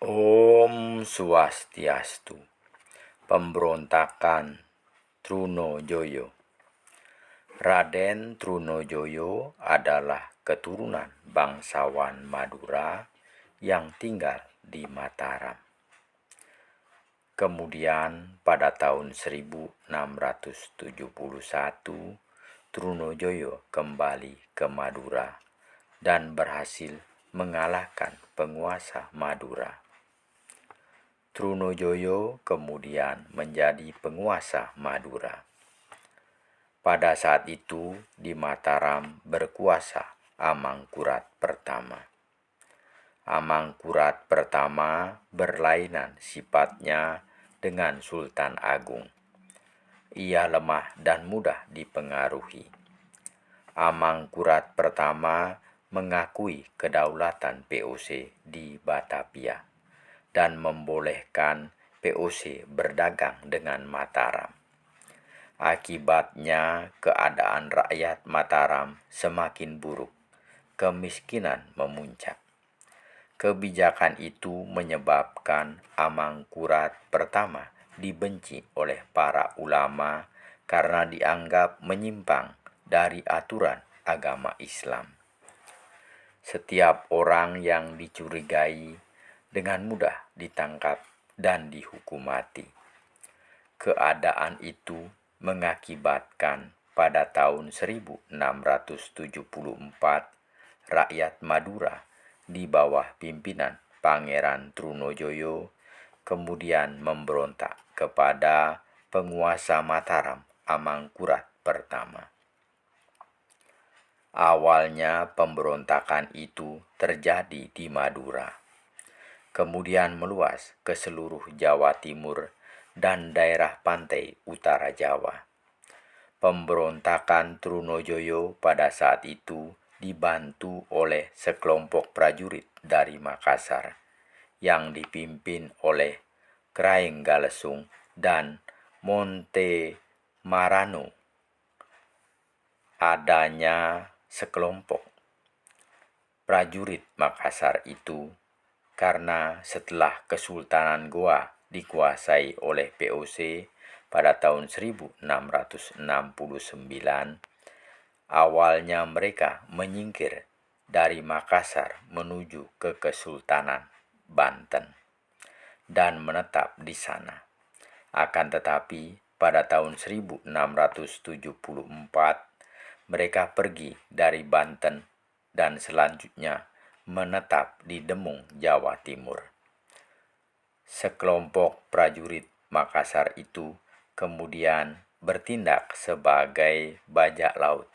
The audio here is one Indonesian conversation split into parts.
Om Swastiastu. Pemberontakan Trunojoyo. Raden Trunojoyo adalah keturunan bangsawan Madura yang tinggal di Mataram. Kemudian pada tahun 1671, Trunojoyo kembali ke Madura dan berhasil mengalahkan penguasa Madura. Trunojoyo kemudian menjadi penguasa Madura. Pada saat itu di Mataram berkuasa Amangkurat pertama. Amangkurat pertama berlainan sifatnya dengan Sultan Agung. Ia lemah dan mudah dipengaruhi. Amangkurat pertama mengakui kedaulatan POC di Batavia dan membolehkan POC berdagang dengan Mataram. Akibatnya keadaan rakyat Mataram semakin buruk, kemiskinan memuncak. Kebijakan itu menyebabkan Amangkurat pertama dibenci oleh para ulama karena dianggap menyimpang dari aturan agama Islam. Setiap orang yang dicurigai dengan mudah ditangkap dan dihukum mati. Keadaan itu mengakibatkan pada tahun 1674 rakyat Madura di bawah pimpinan Pangeran Trunojoyo kemudian memberontak kepada penguasa Mataram Amangkurat pertama. Awalnya pemberontakan itu terjadi di Madura, kemudian meluas ke seluruh Jawa Timur dan daerah pantai utara Jawa. Pemberontakan Trunojoyo pada saat itu dibantu oleh sekelompok prajurit dari Makassar yang dipimpin oleh Kraeng Galesung dan Monte Marano. Adanya sekelompok prajurit Makassar itu karena setelah Kesultanan Goa dikuasai oleh POC pada tahun 1669, awalnya mereka menyingkir dari Makassar menuju ke Kesultanan Banten dan menetap di sana. Akan tetapi pada tahun 1674 mereka pergi dari Banten dan selanjutnya menetap di Demung, Jawa Timur. Sekelompok prajurit Makassar itu kemudian bertindak sebagai bajak laut,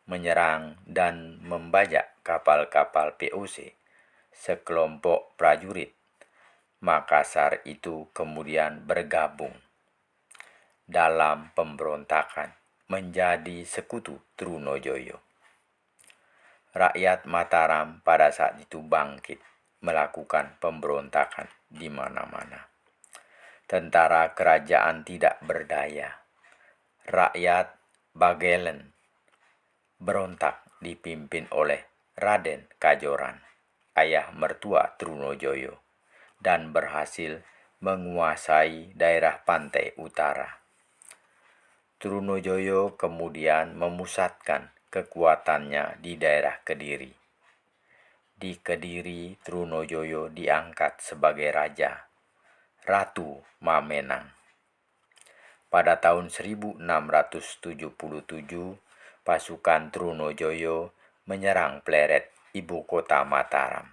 menyerang dan membajak kapal-kapal POC. Sekelompok prajurit Makassar itu kemudian bergabung dalam pemberontakan menjadi sekutu Trunojoyo. Rakyat Mataram pada saat itu bangkit melakukan pemberontakan di mana-mana. Tentara kerajaan tidak berdaya. Rakyat Bagelen berontak dipimpin oleh Raden Kajoran, ayah mertua Trunojoyo, dan berhasil menguasai daerah pantai utara. Trunojoyo kemudian memusatkan kekuatannya di daerah Kediri. Di Kediri, Trunojoyo diangkat sebagai raja, Ratu Mamenang. Pada tahun 1677, pasukan Trunojoyo menyerang Pleret, ibu kota Mataram.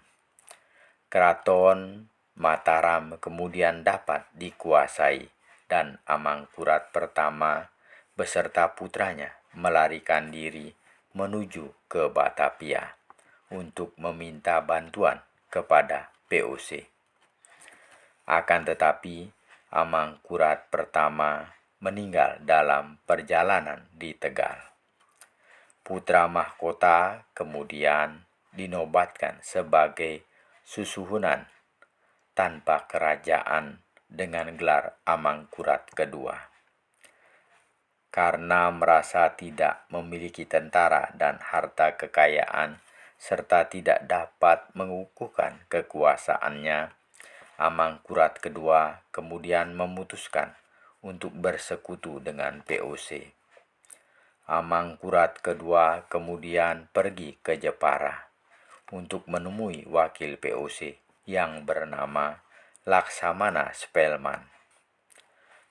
Keraton Mataram kemudian dapat dikuasai dan Amangkurat pertama beserta putranya melarikan diri menuju ke Batavia untuk meminta bantuan kepada POC. Akan tetapi Amangkurat pertama meninggal dalam perjalanan di Tegal. Putra mahkota kemudian dinobatkan sebagai susuhunan tanpa kerajaan dengan gelar Amangkurat kedua. Karena merasa tidak memiliki tentara dan harta kekayaan serta tidak dapat mengukuhkan kekuasaannya, Amangkurat kedua kemudian memutuskan untuk bersekutu dengan POC. Amangkurat kedua kemudian pergi ke Jepara untuk menemui wakil POC yang bernama Laksamana Spelman.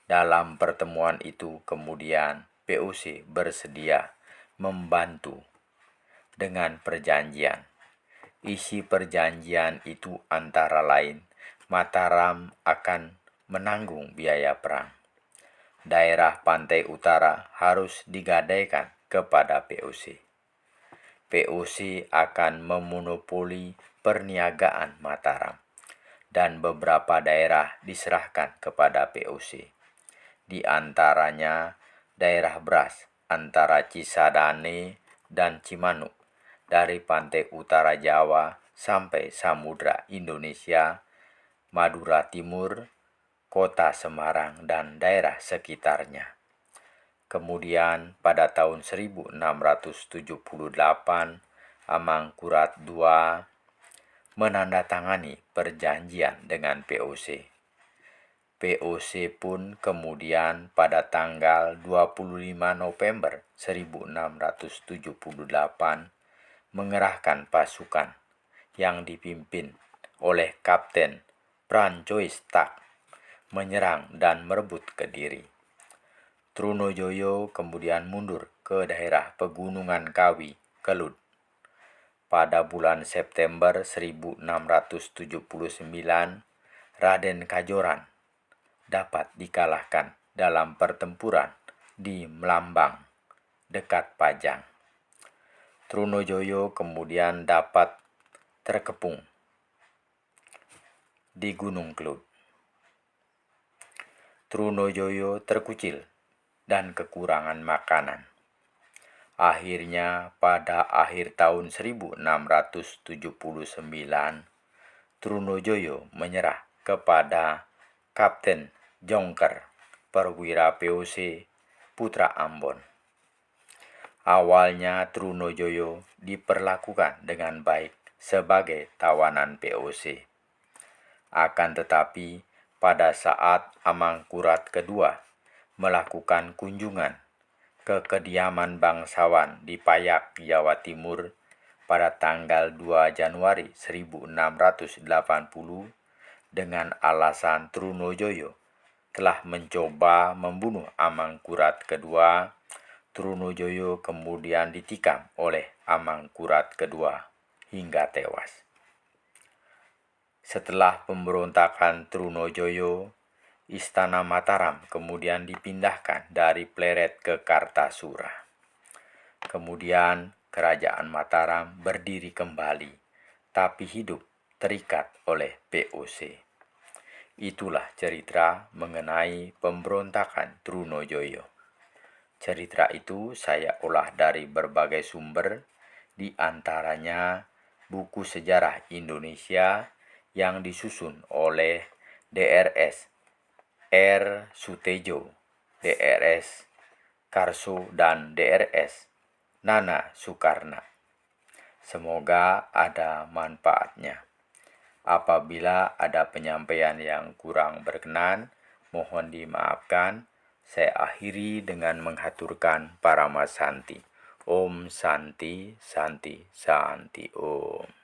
Dalam pertemuan itu kemudian POC bersedia membantu dengan perjanjian. Isi perjanjian itu antara lain Mataram akan menanggung biaya perang. Daerah pantai utara harus digadaikan kepada POC. POC akan memonopoli perniagaan Mataram dan beberapa daerah diserahkan kepada POC. Di antaranya daerah beras antara Cisadane dan Cimanuk dari pantai utara Jawa sampai Samudra Indonesia, Madura Timur, Kota Semarang dan daerah sekitarnya. Kemudian pada tahun 1678 Amangkurat II menandatangani perjanjian dengan POC. POC pun kemudian pada tanggal 25 November 1678 mengerahkan pasukan yang dipimpin oleh Kapten Francois Tak menyerang dan merebut Kediri. Trunojoyo kemudian mundur ke daerah Pegunungan Kawi, Kelut. Pada bulan September 1679, Raden Kajoran dapat dikalahkan dalam pertempuran di Melambang, dekat Pajang. Trunojoyo kemudian dapat terkepung di Gunung Kelut. Trunojoyo terkucil dan kekurangan makanan. Akhirnya pada akhir tahun 1679, Trunojoyo menyerah kepada Kapten Jongker, perwira POC Putra Ambon. Awalnya Trunojoyo diperlakukan dengan baik sebagai tawanan POC. Akan tetapi pada saat Amangkurat kedua melakukan kunjungan ke kediaman bangsawan di Payak, Jawa Timur pada tanggal 2 Januari 1680 dengan alasan Trunojoyo telah mencoba membunuh Amangkurat kedua, Trunojoyo kemudian ditikam oleh Amangkurat kedua hingga tewas. Setelah pemberontakan Trunojoyo, Istana Mataram kemudian dipindahkan dari Pleret ke Kartasura. Kemudian Kerajaan Mataram berdiri kembali, tapi hidup terikat oleh POC. Itulah cerita mengenai pemberontakan Trunojoyo. Cerita itu saya olah dari berbagai sumber, di antaranya buku sejarah Indonesia yang disusun oleh DRS R. Sutejo, DRS Karso, dan DRS Nana Soekarna. Semoga ada manfaatnya. Apabila ada penyampaian yang kurang berkenan, mohon dimaafkan. Saya akhiri dengan menghaturkan Paramasanti. Om Santi Santi Santi Om.